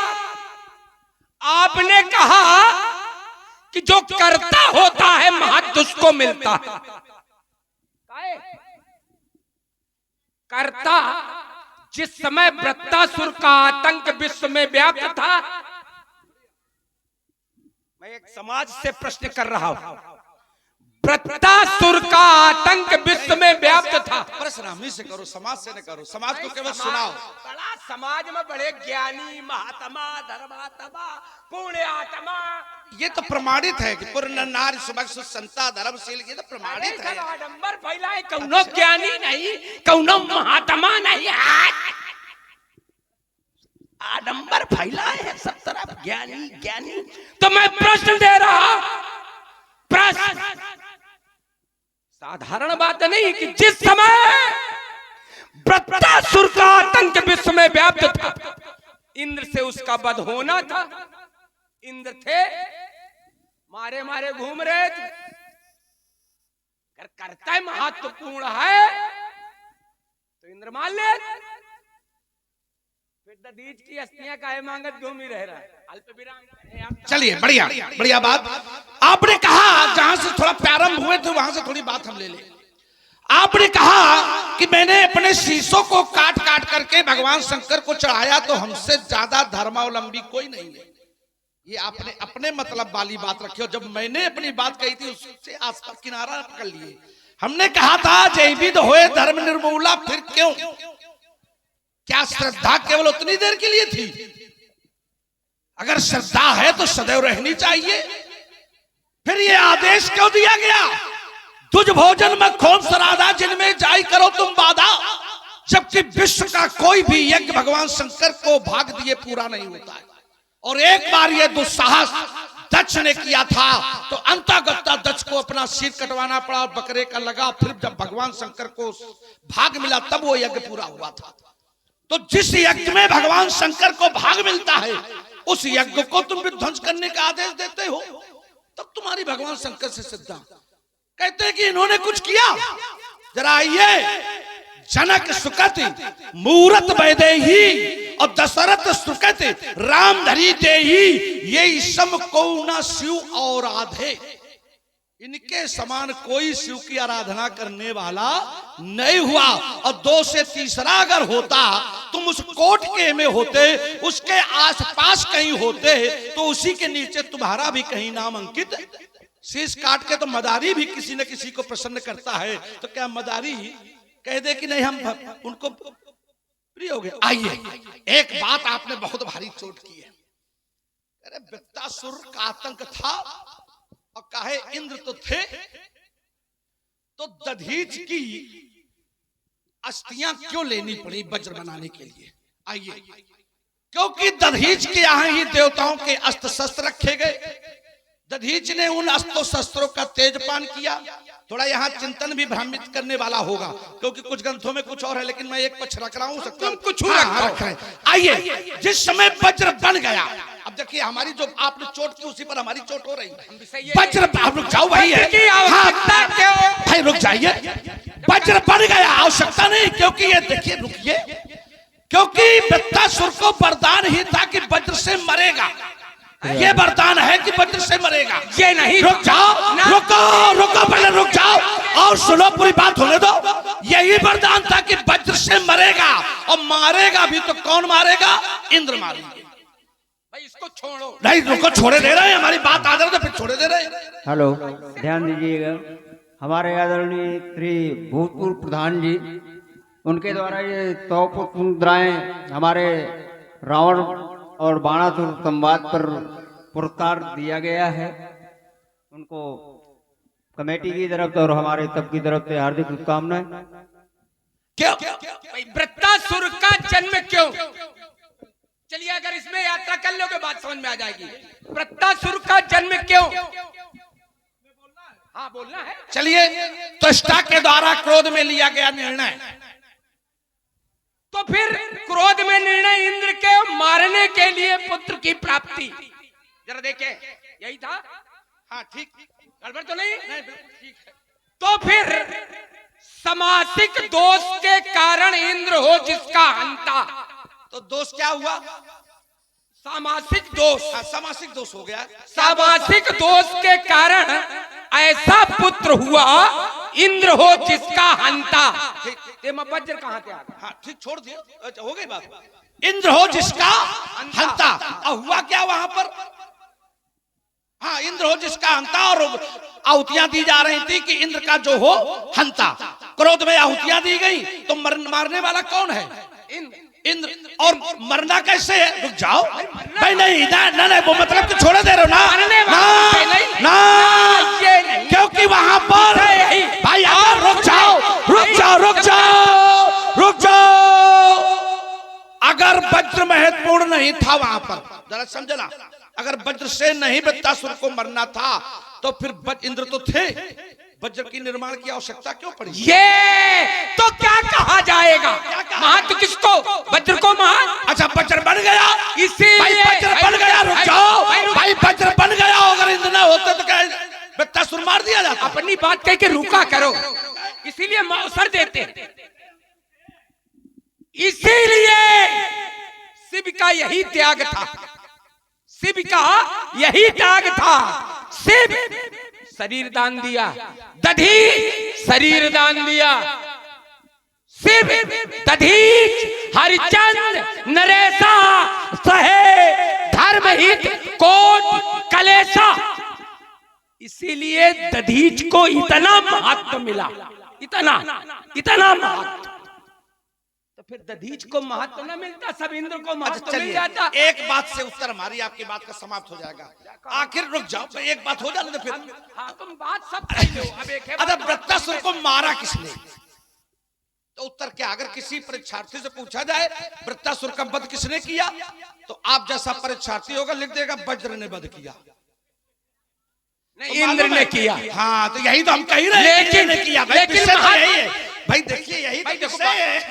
आपने कहा कि जो करता होता है महत्व उसको मिलता है। करता जिस समय वृत्तासुर का आतंक विश्व में व्याप्त था, मैं एक समाज से प्रश्न कर रहा हूं, वृत्तासुर का आतंक विश्व में व्याप्त था। प्रश्न हम ही से करो, समाज से न करो। समाज को केवल सुनाओ। बड़ा समाज में बड़े ज्ञानी महात्मा धर्मात्मा पुण्यात्मा, ये तो प्रमाणित है कि पूर्ण नारी सुबह संता धर्मशील, ये तो प्रमाणित है। आडंबर फैलाए, कौनो ज्ञानी नहीं, कौनो महात्मा नहीं, आडंबर फैलाए है सब तरफ ज्ञानी ज्ञानी। तो मैं प्रश्न दे रहा हूं, प्रश्न साधारण बात नहीं कि जिस समय वृत्तासुर का आतंक विश्व में व्याप्त था, इंद्र से उसका वध होना था। इंद्र थे, मारे मारे घूम रहे थे। अगर कर्तव्य महत्वपूर्ण है तो इंद्र मान ले, फिर दधीच की अस्थियां काहे मांगत घूम ही रह रहा है। अल्प विराम। चलिए, बढ़िया बढ़िया बात आपने कहा। जहां से थोड़ा प्रारंभ हुए थे वहां से थोड़ी बात हम ले लें। आपने कहा कि मैंने अपने शीशों को काट काट करके भगवान शंकर को चढ़ाया, तो हमसे ज्यादा धर्मावलंबी कोई नहीं है। ये आपने अपने मतलब वाली बात रखी, और जब मैंने अपनी बात कही थी उससे आसपास किनारा पकड़ लिए। हमने कहा था जय विद होए धर्म निर्मूला, फिर क्यों? क्या श्रद्धा केवल उतनी देर के लिए थी? अगर श्रद्धा है तो सदैव रहनी चाहिए। फिर ये आदेश क्यों दिया गया? तुझ भोजन में खोम सराधा, जिनमें जाई करो तुम बाधा। जबकि विश्व का कोई भी यज्ञ भगवान शंकर को भाग दिए पूरा नहीं होता है। और एक बार ये दुस्साहस दक्ष ने किया था, तो अंतःगत्ता दक्ष को अपना सिर कटवाना पड़ा और बकरे का लगा। फिर जब भगवान शंकर को भाग मिला तब वो यज्ञ पूरा हुआ था। तो जिस यज्ञ में भगवान शंकर को भाग मिलता है, उस यज्ञ को तुम विध्वंस करने का आदेश देते हो, तब तुम्हारी भगवान शंकर से श्रद्धा। कहते हैं कि इन्होंने कुछ किया। जरा आइए, जनक सुकति मूरत वैदेही और दशरथ सुकति राम धरी देही, ये सम को न शिव और आधे। इनके समान कोई शिव की आराधना करने वाला नहीं हुआ। और दो से तीसरा अगर होता, तुम उस कोट के में होते, उसके आसपास कहीं होते, तो उसी के नीचे तुम्हारा भी कहीं नाम अंकित। शीश काट के तो मदारी भी किसी न किसी को प्रसन्न करता है, तो क्या मदारी कह दे कि नहीं हम उनको प्रिय हो गए? आइए, एक बात आपने बहुत भारी चोट की है। अरे वृत्तासुर का आतंक था, और काहे इंद्र तो थे, तो दधीच की अस्थियां क्यों लेनी पड़ी वज्र बनाने के लिए? आइए, क्योंकि दधीच के यहां ही देवताओं के अस्त्र शस्त्र रखे गए। दधीच ने उन अस्त्र शस्त्रों का तेजपान किया। थोड़ा यहाँ चिंतन भी भ्रमित करने वाला होगा, क्योंकि कुछ ग्रंथों में कुछ और है, लेकिन मैं एक पक्ष रख रहा हूं, तुम कुछ रख रहे हैं। आइए, जिस समय वज्र बन गया, अब देखिए हमारी जो आपने चोट की उसी पर हमारी चोट हो रही सही है। है। वज्र आप रुक जाओ, वही है। की आवश्यकता क्यों? भाई रुक जाइए, वज्र बढ़ गया, आवश्यकता नहीं, क्योंकि ये देखिए, रुकिए, क्योंकि वृत्तासुर को वरदान ही था कि वज्र से मरेगा। ये वरदान है कि वज्र से मरेगा। ये नहीं, रुक जाओ, रुको रुको, पहले रुक जाओ और सुनो, पूरी बात होने दो। यही वरदान था कि वज्र से मरेगा, और मारेगा भी तो कौन मारेगा? इंद्र मारेंगे। भाई इसको छोड़ो। नहीं रुको, छोड़े दे रहे हैं, हमारी बात आ तो फिर छोड़े दे रहे हैं। हेलो, ध्यान दीजिएगा, हमारे आदरणीय श्री भूतपूर्व प्रधान जी, उनके द्वारा ये 100 मुद्राएं हमारे रावण और बाणासुर संवाद पर पुरस्कार दिया गया है। उनको कमेटी की तरफ से और हमारे सबकी तरफ से हार्दिक शुभकामनाएं। क्यों? भाई वृत्तासुर का जन्म क्यों? चलिए अगर इसमें यात्रा कर लोगे बात समझ में आ जाएगी। वृत्तासुर का जन्म क्यों? हाँ बोलना है। चलिए, त्वष्टा के द्वारा क्रोध में लिया गया निर्णय, तो फिर क्रोध में निर्णय इंद्र के मारने के लिए पुत्र की प्राप्ति, जरा देखें, यही था। हाँ ठीक, गड़बड़ तो नहीं? ठीक है। तो फिर समासिक दोष के कारण इंद्र हो जिसका हंता, तो दोष क्या हुआ? सामासिक दोष। हाँ, सामासिक दोष हो गया। सामासिक दोष के कारण ऐसा पुत्र हुआ इंद्र हो जिसका हंता। वज्र कहाँ से आ गया? हाँ ठीक, छोड़ दिए, हो गई बात। इंद्र हो जिसका हंता, और हुआ क्या वहां पर? हाँ, इंद्र हो जिसका हंता, और आहुतियां दी जा रही थी कि इंद्र का जो हो हंता। क्रोध में आहुतियां दी गई, तो मारने वाला कौन है? इंद्र। और मरना कैसे है? रुक जाओ भाई, नहीं ना ना, वो मतलब कि छोड़े दे रहे हो ना, ना, क्योंकि वहां पर भाई, रुक जाओ रुक जाओ रुक जाओ रुक जाओ, अगर वज्र महत्वपूर्ण नहीं था वहां पर, जरा समझना, अगर वज्र से नहीं वृत्तासुर को मरना था तो फिर इंद्र तो थे, वज्र की निर्माण की आवश्यकता क्यों पड़ी? ये तो क्या कहा जाएगा? महत्व किसको? वज्र को महत्व। अच्छा, वज्र बन गया, इसीलिए वज्र बन गया। रुक जाओ भाई, वज्र बन गया, अगर इंद्र ना होते तो क्या वृत्तासुर मार दिया जाता? अपनी बात कह के रुका करो, इसीलिए अवसर देते हैं। इसीलिए शिव का यही त्याग था, शिव का यही त्याग था। शिव शरीर दान दिया, दधीच शरीर दान दिया। शिव दधीच हरिचंद नरेशा सहे धर्महित कोट कलेशा। इसीलिए दधीच को इतना महत्व मिला, इतना इतना महत्व। तो फिर दधीच को महत्व न मिलता, सब इंद्र को महत्व मिल जाता। एक बात से उत्तर हमारी आपकी बात का समाप्त हो जाएगा। आखिर रुक जाओ, तो एक बात हो जाने दो फिर। हाँ, तुम बात सब सही लो। अब एक है, अगर वृत्तासुर को मारा किसने, तो उत्तर क्या? अगर किसी परीक्षार्थी से पूछा जाए वृत्तासुर का वध किसने किया, तो आप जैसा परीक्षार्थी होगा लिख देगा वज्र ने वध किया। नहीं, इंद्र ने किया। हाँ, तो यही तो हम कह रहे हैं, लेकिन ने किया भाई, लेकिन यही है भाई। देखिए यही भाई, तो देखो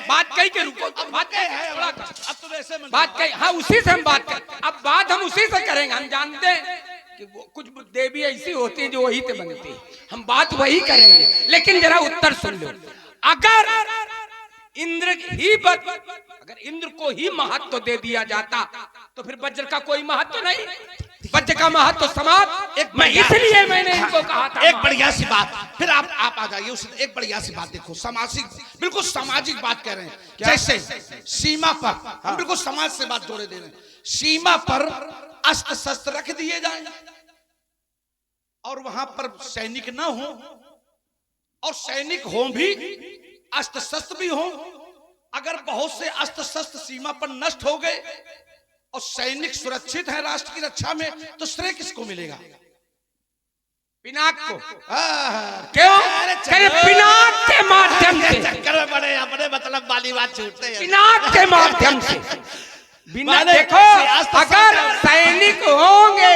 बात कही के रुको, बात कही है, अब तो वैसे बात कही। हाँ, उसी से हम बात करें, अब बात हम उसी से करेंगे। हम जानते हैं कि वो कुछ देवी ऐसी होती है जो वही से बनती है, हम बात वही करेंगे। लेकिन जरा उत्तर सुन लो, अगर इंद्र ही अगर इंद्र को ही महत्व दे दिया जाता तो फिर वज्र का कोई महत्व नहीं, वज्र का महत्व समाप्त। मैं इसलिए मैंने इनको कहा था। एक बढ़िया सी बात, फिर आप आ जाइए उस एक बढ़िया सी बात देखो, सामाजिक, बिल्कुल सामाजिक बात कह रहे हैं। जैसे सीमा पर हम बिल्कुल समाज से बात जोड़े दे रहे हैं, सीमा पर अस्त्र शस्त्र रख दिए जाए और वहां पर सैनिक ना हो, और सैनिक हो भी, अस्त्र शस्त्र भी हो। अगर बहुत से अस्त्र शस्त्र सीमा पर नष्ट हो गए और सैनिक सुरक्षित है राष्ट्र की रक्षा में, तो श्रेय किसको मिलेगा? पिनाक को। क्यों? पिनाक के माध्यम से। चक्कर में बड़े अपने मतलब वाली बात छूटते हैं। पिनाक के माध्यम से। बिना देखो, अगर सैनिक होंगे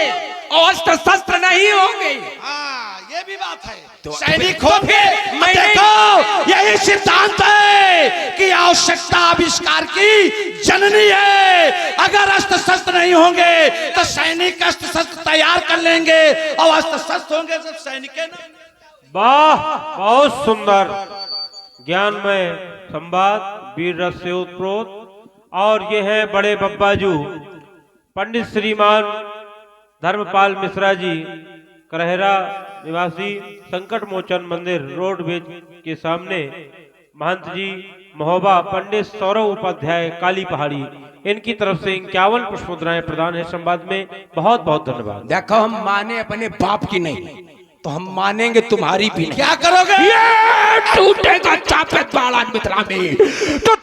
और अस्त्र शस्त्र नहीं होंगे, हाँ ये भी बात है, तो सैनिक होंगे। मैं देखो यही सिद्धांत है कि आवश्यकता आविष्कार की जननी है। अगर अस्त्र शस्त्र नहीं होंगे तो सैनिक अस्त्र शस्त्र तैयार कर लेंगे, और अस्त्र शस्त्र होंगे सब सैनिक है ना। वाह, बहुत सुंदर ज्ञानमय संवाद, वीर रस से उत्प्रोत। और ये है बड़े बब्बाजू पंडित श्रीमान धर्मपाल मिश्रा जी, करहरा निवासी, संकट मोचन मंदिर रोडवेज के सामने। महंत जी महोबा पंडित सौरव उपाध्याय काली पहाड़ी, इनकी तरफ से 51 पुष्प मुद्राएं प्रदान है संवाद में। बहुत बहुत धन्यवाद। देखो, हम माने अपने बाप की नहीं तो हम मानेंगे तुम्हारी भी नहीं। क्या करोगे? ये टूटेगा चापत वाला मित्रा में तो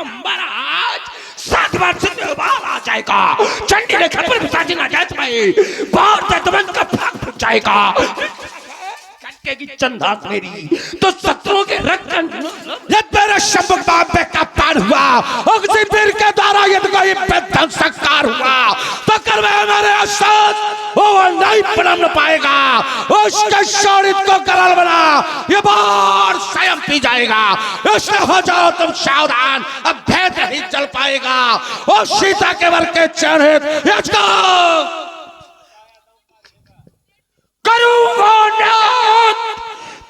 महाराज 7 बार से बाल आ जाएगा। चंडी ने खबर पिताजी ना जाए तुम्हें बहुत दमन का भाग फूट जाएगा। की चंदा मेरी तो शत्रुओं के रक्षण मेरे शब्द बाबे का पार हुआ, उसी वीर के द्वारा यदि कोई संस्कार हुआ तो करवे मेरे असद वो नहीं पनम न पाएगा। उसके शौर्य को करल बना, ये बार स्वयं पी जाएगा। इसलिए हो जाओ तुम सावधान, अब भेद नहीं चल पाएगा। और सीता के वर के चढ़े करूंगा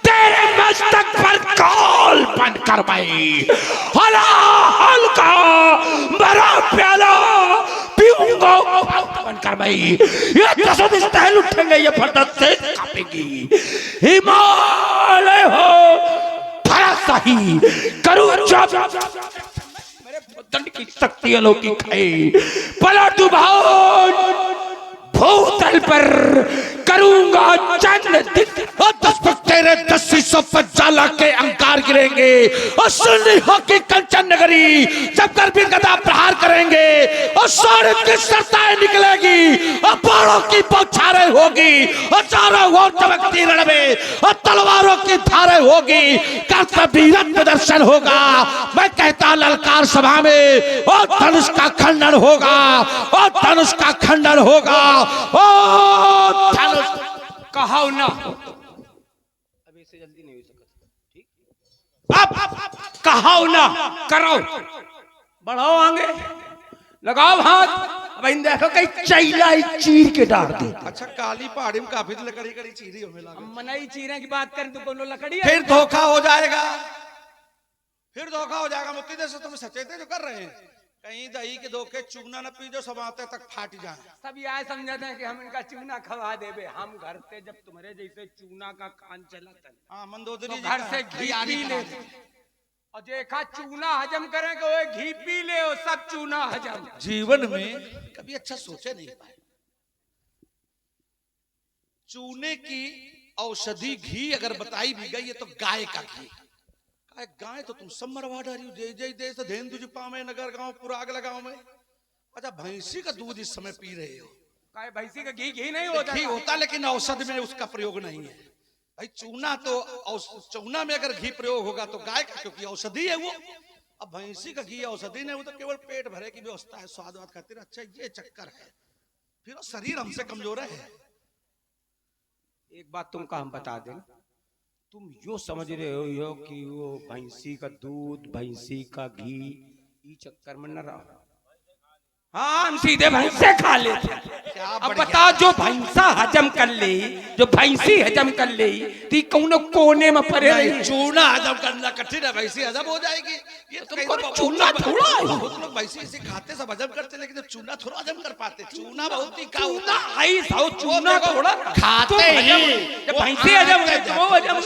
तेरे मस्तक पर कौल बन कर भाई हला हल्का बड़ा प्याला पीऊंगा बन कर भाई। ये 10 दिन टहल उठेंगे, ये फटक से कांपेगी। हिमालय हो भरा सही करूं जब मेरे दंड की शक्ति अलौकिक है। पलटू भाव भूतल पर करूंगा चंद तेरे 10 पर जाला के अंकार गिरेंगे। और सुननी हो कि कंचन नगरी जब करबी गदा प्रहार करेंगे और सारे की सरताएं निकलेगी और बाणों की बौछारें होगी और चारों ओर चमकती रणवें और तलवारों की धारें होगी। कर्तव्यवीरत प्रदर्शन होगा। मैं कहता ललकार सभा में और धनुष का खंडन होगा, और धनुष का खंडन होगा। ओ धनुष कहाओ ना, अभी से जल्दी नहीं हो सकता। ठीक, अब कहाओ ना कराओ, बढ़ाओ आगे, लगाओ हाथ। अब इन देखो कहीं चैला चीर के डाल दे। अच्छा, काली पहाड़ी में काफी लकड़ी कड़ी चीरी हो मिला। मनाई चीरे की बात करें तो कोनो लकड़ी फिर धोखा हो जाएगा, फिर धोखा हो जाएगा। मुक्ति दे से तुम सचेते जो कर रहे हैं, कहीं दही के धोखे चूना न पी जो समाते तक फाट जाए। सब यह समझते हैं कि हम इनका चूना खवा देवे। हम घर से जब तुम्हारे जैसे चूना का कान चला था, मंदोदरी तो घर से घी पी ले, और देखा चूना हजम करें वो घी पी ले, और सब चूना हजम। जीवन में कभी अच्छा सोचे नहीं पाए। चूने की औषधि घी अगर बताई भी गई है तो गाय का घी। गाय तो तुम सब मरवा डाली हो। जय जय देश धेन तुझ पावे नगर गांव पुराग लगाओ में। अच्छा, भैंसी का दूध इस समय पी रहे हो। गाय भैंसी का घी नहीं होता, घी होता लेकिन औषधि में उसका प्रयोग नहीं है भाई। चूना तो चूना में अगर घी प्रयोग होगा तो गाय का, क्योंकि औषधि है वो। अब भैंसी का घी औषधि नहीं, वो तो केवल पेट भरे की व्यवस्था है, स्वाद वाद खातिर। अच्छा, ये चक्कर है। फिर शरीर हमसे कमजोर है। एक बात तुमका हम बता दें, तुम यो समझ रहे हो कि वो भैंसी का दूध, भैंसी का घी, ये चक्कर में न रहो। हाँ, हम सीधे भैंसे खा लेते हैं। अब बताओ, जो भैंसा हजम कर ले, जो भैंसी हजम कर ले, तो कौन कोने में पड़े रही। चूना हजम करना कठिन है, भैंसी हजम हो जाएगी। ये तुमको चूना थोड़ा है। बहुत लोग भैंसी इसे खाते सब हजम करते, लेकिन चूना थोड़ा हजम कर पाते। चूना बहुत ही का होता है, चूना थोड़ा खाते ही जब भैंसी हजम हो तो वो हजम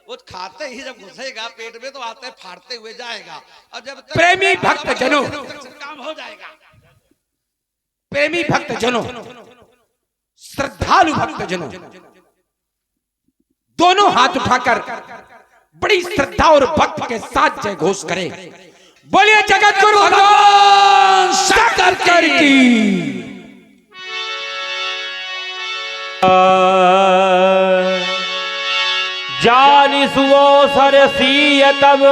वो खाते ही जब घुसेगा पेट में तो आते फाड़ते हुए जाएगा। और जब प्रेमी भक्त जनों, काम हो जाएगा। प्रेमी भक्त जनों, श्रद्धालु भक्त जनों, दोनों हाथ उठाकर बड़ी श्रद्धा और भक्त के साथ जय घोष करें। बोलिए जगत गुरु भगवान शंकर की। जानिसुओ सरसीय तब